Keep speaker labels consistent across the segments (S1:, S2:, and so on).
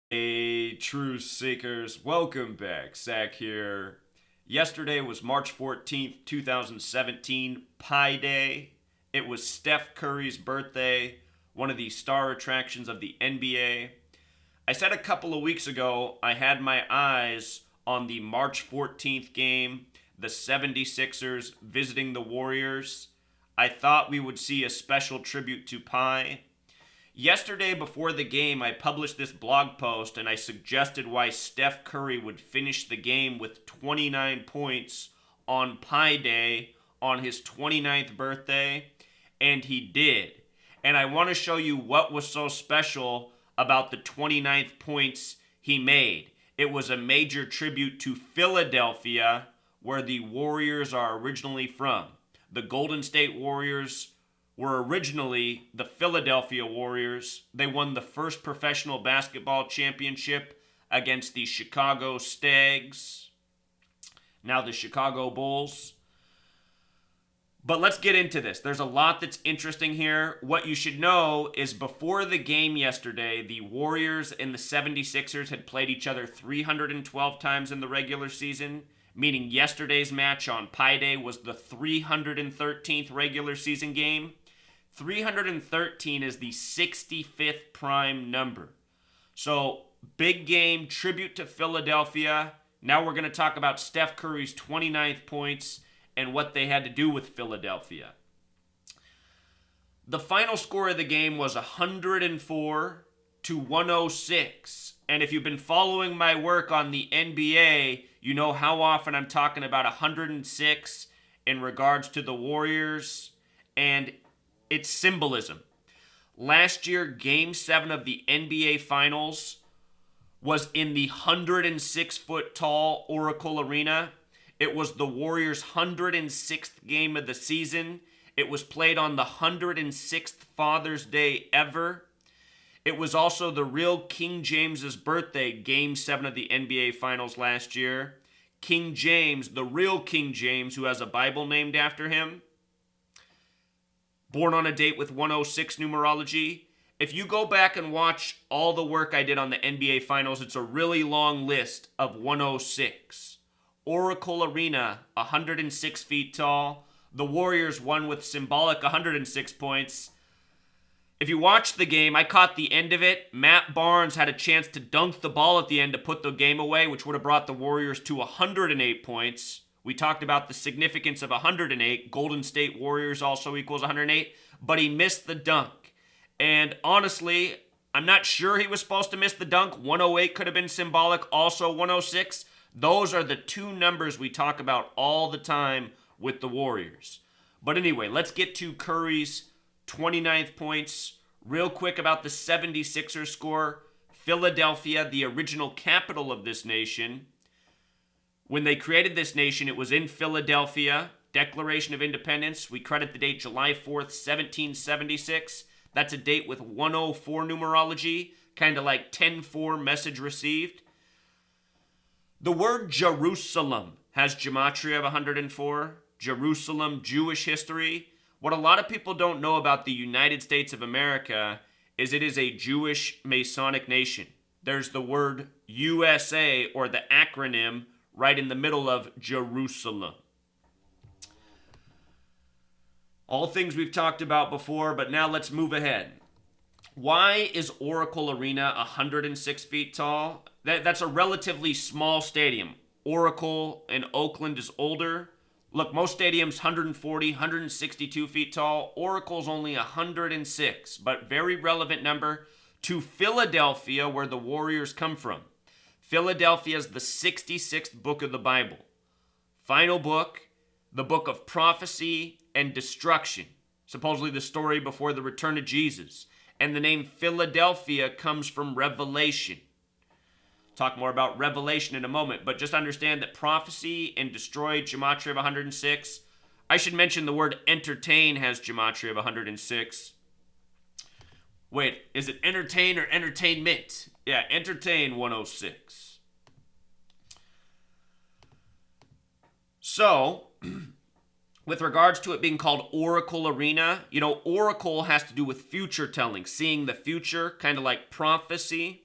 S1: Hey, True Seekers, welcome back. Zach here. Yesterday was March 14th, 2017, Pi Day. It was Steph Curry's birthday, one of the star attractions of the NBA. I said a couple of weeks ago I had my eyes on the March 14th game, the 76ers visiting the Warriors. I thought we would see a special tribute to Pi. Yesterday, before the game, I published this blog post and I suggested why Steph Curry would finish the game with 29 points on Pi Day on his 29th birthday, and he did. And I want to show you what was so special about the 29th points he made. It was a major tribute to Philadelphia, where the Warriors are originally from. The Golden State Warriors were originally the Philadelphia Warriors. They won the first professional basketball championship against the Chicago Stags, now the Chicago Bulls. But let's get into this. There's a lot that's interesting here. What you should know is before the game yesterday, the Warriors and the 76ers had played each other 312 times in the regular season, meaning yesterday's match on Pi Day was the 313th regular season game. 313 is the 65th prime number. So, big game, tribute to Philadelphia. Now we're going to talk about Steph Curry's 29th points and what they had to do with Philadelphia. The final score of the game was 104 to 106. And if you've been following my work on the NBA, you know how often I'm talking about 106 in regards to the Warriors and it's symbolism. Last year, Game 7 of the NBA Finals was in the 106-foot tall Oracle Arena. It was the Warriors' 106th game of the season. It was played on the 106th Father's Day ever. It was also the real King James's birthday, Game 7 of the NBA Finals last year. King James, the real King James, who has a Bible named after him, born on a date with 106 numerology. If you go back and watch all the work I did on the NBA Finals, it's a really long list of 106. Oracle Arena, 106 feet tall. The Warriors won with symbolic 106 points. If you watch the game, I caught the end of it. Matt Barnes had a chance to dunk the ball at the end to put the game away, which would have brought the Warriors to 108 points. We talked about the significance of 108. Golden State Warriors also equals 108. But he missed the dunk. And honestly, I'm not sure he was supposed to miss the dunk. 108 could have been symbolic. Also 106. Those are the two numbers we talk about all the time with the Warriors. But anyway, let's get to Curry's 29th points. Real quick about the 76ers score. Philadelphia, the original capital of this nation. When they created this nation, it was in Philadelphia. Declaration of Independence. We credit the date July 4th, 1776. That's a date with 104 numerology, kind of like 10-4 message received. The word Jerusalem has gematria of 104. Jerusalem, Jewish history. What a lot of people don't know about the United States of America is it is a Jewish Masonic nation. There's the word USA, or the acronym, right in the middle of Jerusalem. All things we've talked about before, but now let's move ahead. Why is Oracle Arena 106 feet tall? That's a relatively small stadium. Oracle in Oakland is older. Look, most stadiums 140, 162 feet tall. Oracle's only 106, but very relevant number to Philadelphia, where the Warriors come from. Philadelphia is the 66th book of the Bible. Final book, the book of prophecy and destruction. Supposedly the story before the return of Jesus. And the name Philadelphia comes from Revelation. Talk more about Revelation in a moment, but just understand that prophecy and destroyed gematria of 106. I should mention the word entertain has gematria of 106. Wait, is it entertain or entertainment? Yeah, entertain 106. So, with regards to it being called Oracle Arena, you know, Oracle has to do with future telling, seeing the future, kind of like prophecy.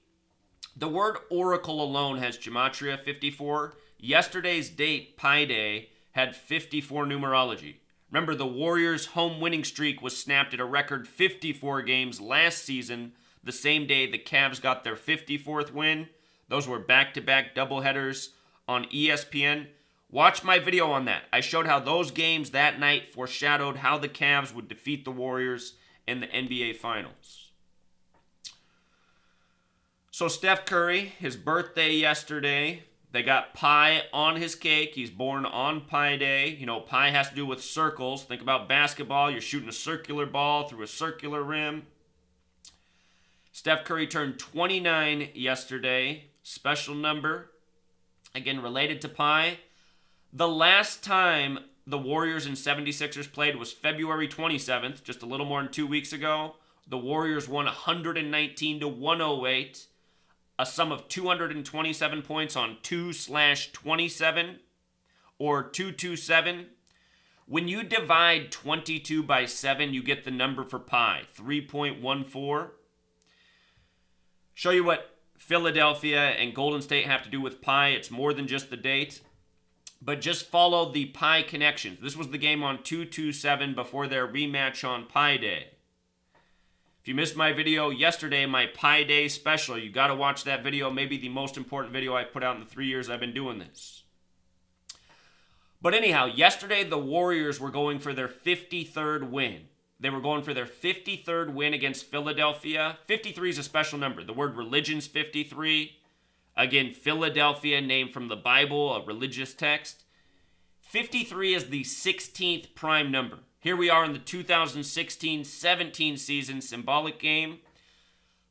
S1: The word oracle alone has gematria 54. Yesterday's date, Pi Day, had 54 numerology. Remember, the Warriors' home winning streak was snapped at a record 54 games last season, the same day the Cavs got their 54th win. Those were back-to-back doubleheaders on ESPN. Watch my video on that. I showed how those games that night foreshadowed how the Cavs would defeat the Warriors in the NBA Finals. So Steph Curry, his birthday yesterday, they got pie on his cake. He's born on Pi Day. You know, pie has to do with circles. Think about basketball. You're shooting a circular ball through a circular rim. Steph Curry turned 29 yesterday. Special number. Again, related to pi. The last time the Warriors and 76ers played was February 27th, just a little more than 2 weeks ago. The Warriors won 119-108. A sum of 227 points on 2/27 or 227. When you divide 22 by 7, you get the number for pi, 3.14. Show you what Philadelphia and Golden State have to do with pi. It's more than just the date. But just follow the pi connections. This was the game on 2/27 before their rematch on Pi Day. If you missed my video yesterday, my Pi Day special, you got to watch that video. Maybe the most important video I've put out in the 3 years I've been doing this. But anyhow, yesterday the Warriors were going for their 53rd win. They were going for their 53rd win against Philadelphia. 53 is a special number. The word religion's 53. Again, Philadelphia, named from the Bible, a religious text. 53 is the 16th prime number. Here we are in the 2016-17 season symbolic game.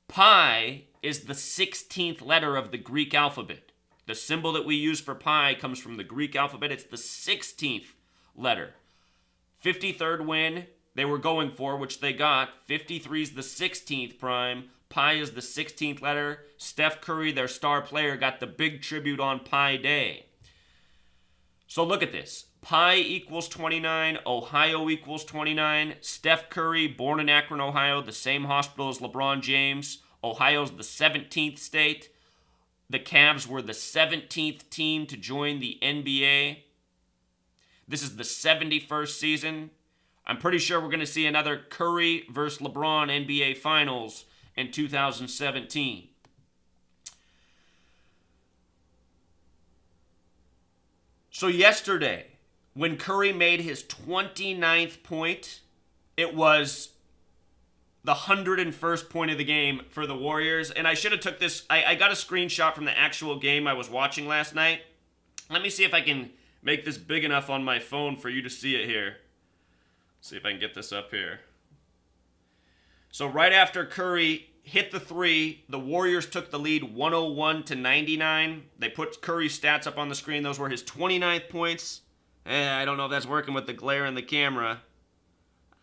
S1: Pi is the 16th letter of the Greek alphabet. The symbol that we use for pi comes from the Greek alphabet. It's the 16th letter. 53rd win they were going for, which they got. 53 is the 16th prime. Pi is the 16th letter. Steph Curry, their star player, got the big tribute on Pi Day. So look at this. Pi equals 29. Ohio equals 29. Steph Curry, born in Akron, Ohio, the same hospital as LeBron James. Ohio's the 17th state. The Cavs were the 17th team to join the NBA. This is the 71st season. I'm pretty sure we're going to see another Curry versus LeBron NBA Finals in 2017. So yesterday, when Curry made his 29th point, it was the 101st point of the game for the Warriors. And I should have took this. I got a screenshot from the actual game I was watching last night. Let me see if I can make this big enough on my phone for you to see it here. See if I can get this up here. So right after Curry hit the three, the Warriors took the lead 101-99. They put Curry's stats up on the screen. Those were his 29th points. I don't know if that's working with the glare in the camera.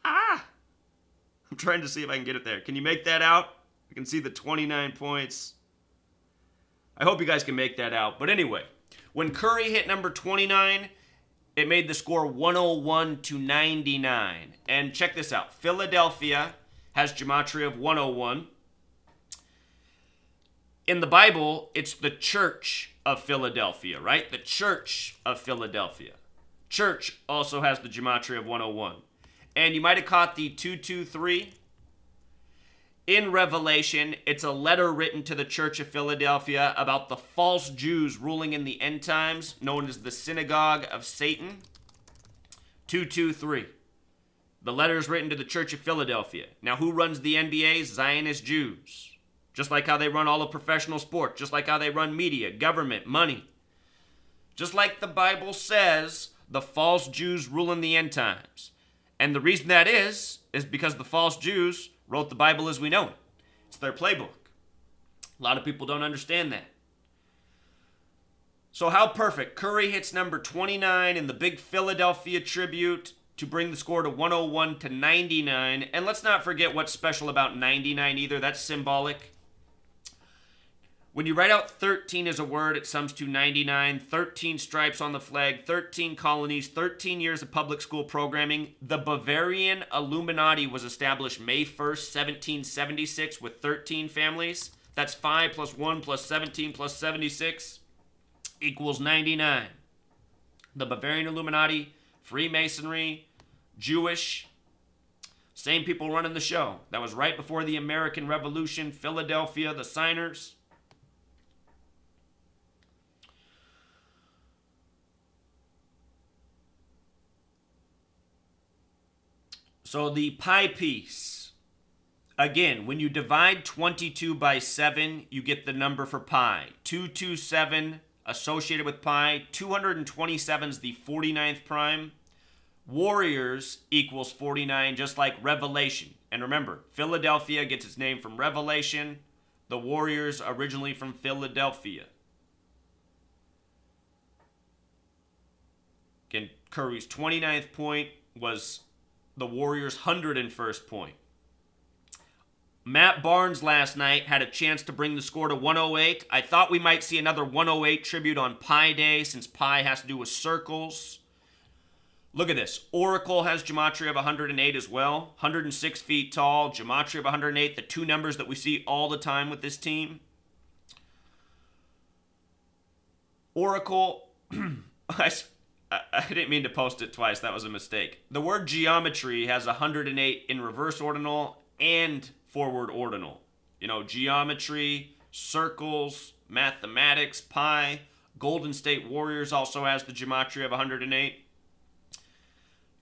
S1: I'm trying to see if I can get it there. Can you make that out? You can see the 29 points. I hope you guys can make that out. But anyway, when Curry hit number 29, it made the score 101-99. And check this out. Philadelphia has gematria of 101. In the Bible, it's the Church of Philadelphia, right? The Church of Philadelphia. Church also has the gematria of 101. And you might have caught the 223. In Revelation, it's a letter written to the Church of Philadelphia about the false Jews ruling in the end times, known as the synagogue of Satan. 223. The letter is written to the Church of Philadelphia. Now, who runs the NBA? Zionist Jews. Just like how they run all of professional sport. Just like how they run media, government, money. Just like the Bible says, the false Jews rule in the end times. And the reason that is because the false Jews wrote the Bible as we know it. It's their playbook. A lot of people don't understand that. So how perfect. Curry hits number 29 in the big Philadelphia tribute to bring the score to 101-99. And let's not forget what's special about 99 either. That's symbolic. When you write out 13 as a word, it sums to 99. 13 stripes on the flag, 13 colonies, 13 years of public school programming. The Bavarian Illuminati was established May 1st, 1776 with 13 families. That's 5 plus 1 plus 17 plus 76 equals 99. The Bavarian Illuminati, Freemasonry, Jewish, same people running the show. That was right before the American Revolution, Philadelphia, the signers. So the pi piece, again, when you divide 22 by 7, you get the number for pi. 227 associated with pi. 227 is the 49th prime. Warriors equals 49, just like Revelation. And remember, Philadelphia gets its name from Revelation. The Warriors originally from Philadelphia. Again, Curry's 29th point was the Warriors' 101st point. Matt Barnes last night had a chance to bring the score to 108. I thought we might see another 108 tribute on Pi Day, since pi has to do with circles. Look at this. Oracle has gematria of 108 as well. 106 feet tall, gematria of 108, the two numbers that we see all the time with this team. Oracle, I didn't mean to post it twice. That was a mistake. The word geometry has 108 in reverse ordinal and forward ordinal. You know, geometry, circles, mathematics, pi. Golden State Warriors also has the gematria of 108.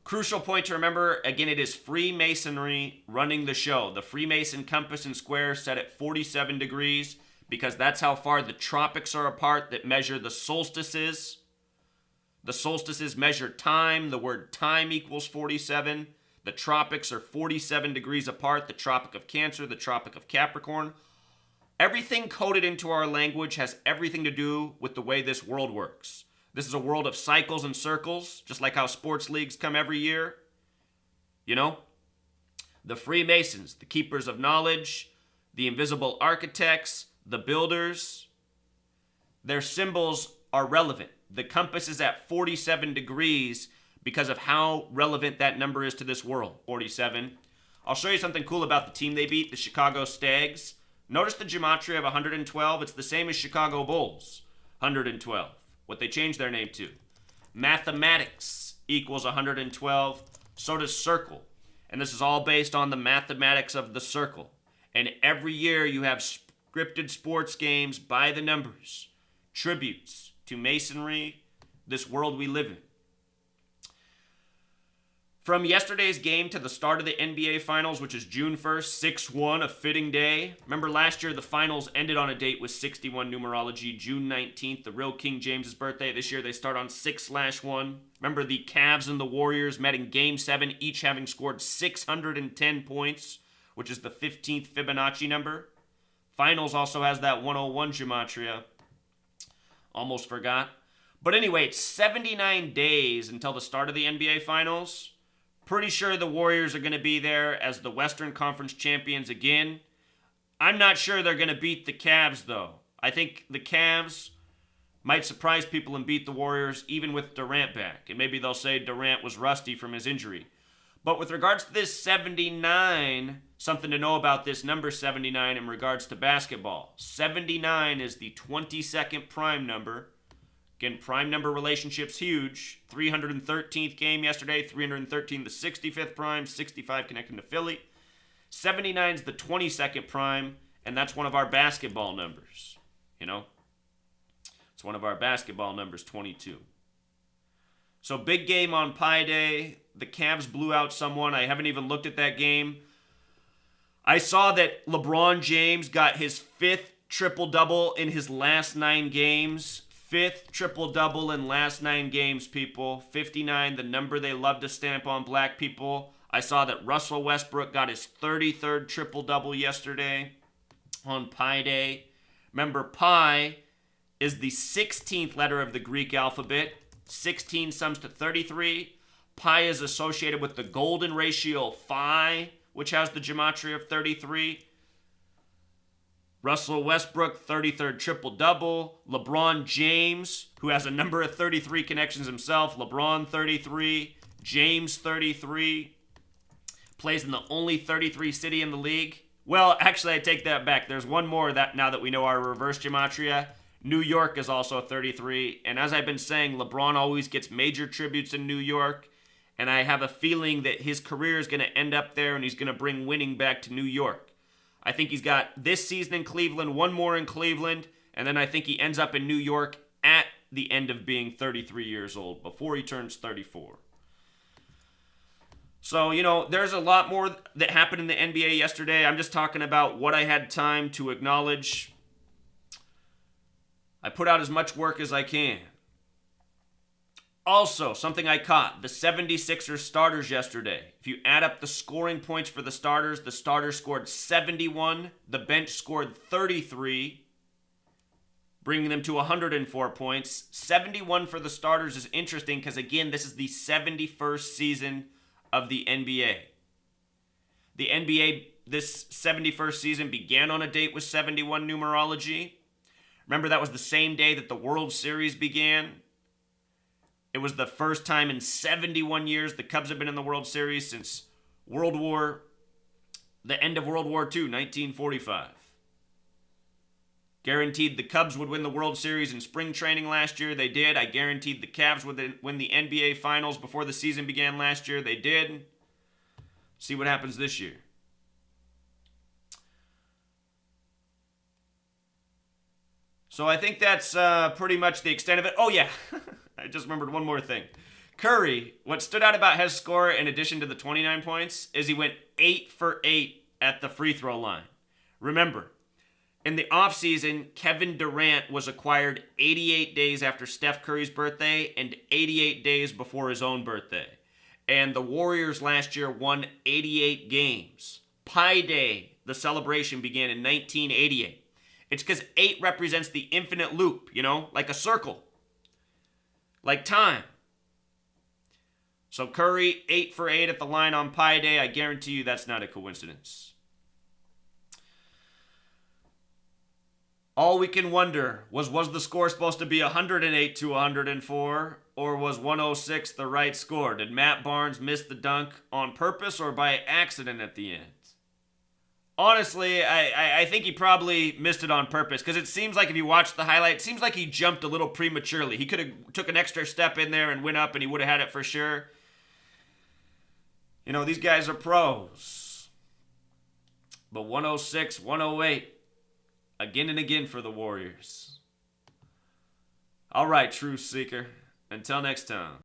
S1: Crucial point to remember, again, it is Freemasonry running the show. The Freemason compass and square set at 47 degrees because that's how far the tropics are apart that measure the solstices. The solstices measure time. The word time equals 47. The tropics are 47 degrees apart. The Tropic of Cancer, the Tropic of Capricorn. Everything coded into our language has everything to do with the way this world works. This is a world of cycles and circles, just like how sports leagues come every year. You know? The Freemasons, the keepers of knowledge, the invisible architects, the builders. Their symbols are relevant. The compass is at 47 degrees because of how relevant that number is to this world, 47. I'll show you something cool about the team they beat, the Chicago Stags. Notice the gematria of 112. It's the same as Chicago Bulls, 112. What they changed their name to. Mathematics equals 112. So does circle. And this is all based on the mathematics of the circle. And every year you have scripted sports games by the numbers. Tributes to Masonry, this world we live in. From yesterday's game to the start of the NBA Finals, which is June 1st, 6-1, a fitting day. Remember last year the Finals ended on a date with 61 numerology, June 19th, the real King James's birthday. This year they start on 6/1. Remember the Cavs and the Warriors met in Game 7, each having scored 610 points, which is the 15th Fibonacci number. Finals also has that 101 gematria. Almost forgot. But anyway, it's 79 days until the start of the NBA Finals. Pretty sure the Warriors are going to be there as the Western Conference champions again. I'm not sure they're going to beat the Cavs, though. I think the Cavs might surprise people and beat the Warriors even with Durant back. And maybe they'll say Durant was rusty from his injury. But with regards to this 79, something to know about this number 79 in regards to basketball. 79 is the 22nd prime number. Again, prime number relationship's huge. 313th game yesterday, 313 the 65th prime, 65 connecting to Philly. 79 is the 22nd prime, and that's one of our basketball numbers. You know? It's one of our basketball numbers, 22. So big game on Pi Day. The Cavs blew out someone. I haven't even looked at that game. I saw that LeBron James got his 5th triple-double in his last 9 games. 5th triple-double in last 9 games, people. 59, the number they love to stamp on black people. I saw that Russell Westbrook got his 33rd triple-double yesterday on Pi Day. Remember, pi is the 16th letter of the Greek alphabet. 16 sums to 33. Pi is associated with the golden ratio phi, which has the gematria of 33. Russell Westbrook, 33rd triple-double. LeBron James, who has a number of 33 connections himself. LeBron, 33. James, 33. Plays in the only 33 city in the league, Well, actually, I take that back. There's one more that now that we know our reverse gematria. New York is also 33. And as I've been saying, LeBron always gets major tributes in New York. And I have a feeling that his career is going to end up there and he's going to bring winning back to New York. I think he's got this season in Cleveland, one more in Cleveland, and then I think he ends up in New York at the end of being 33 years old, before he turns 34. So, there's a lot more that happened in the NBA yesterday. I'm just talking about what I had time to acknowledge. I put out as much work as I can. Also, something I caught, the 76ers starters yesterday. If you add up the scoring points for the starters scored 71, the bench scored 33, bringing them to 104 points. 71 for the starters is interesting because, again, this is the 71st season of the NBA. The NBA, this 71st season, began on a date with 71 numerology. Remember, that was the same day that the World Series began. It was the first time in 71 years the Cubs have been in the World Series since the end of World War II, 1945. Guaranteed the Cubs would win the World Series in spring training last year. They did. I guaranteed the Cavs would win the NBA Finals before the season began last year. They did. See what happens this year. So I think that's pretty much the extent of it. Oh, yeah. I just remembered one more thing. Curry, what stood out about his score in addition to the 29 points is he went 8 for 8 at the free throw line. Remember, in the offseason, Kevin Durant was acquired 88 days after Steph Curry's birthday and 88 days before his own birthday. And the Warriors last year won 88 games. Pi Day, the celebration, began in 1988. It's because 8 represents the infinite loop, like a circle. Like time. So Curry, 8 for 8 at the line on Pi Day. I guarantee you that's not a coincidence. All we can wonder was the score supposed to be 108 to 104, or was 106 the right score? Did Matt Barnes miss the dunk on purpose or by accident at the end? Honestly, I think he probably missed it on purpose, because it seems like if you watch the highlight, it seems like he jumped a little prematurely. He could have took an extra step in there and went up and he would have had it for sure. These guys are pros. But 106, 108, again and again for the Warriors. All right, Truth Seeker. Until next time.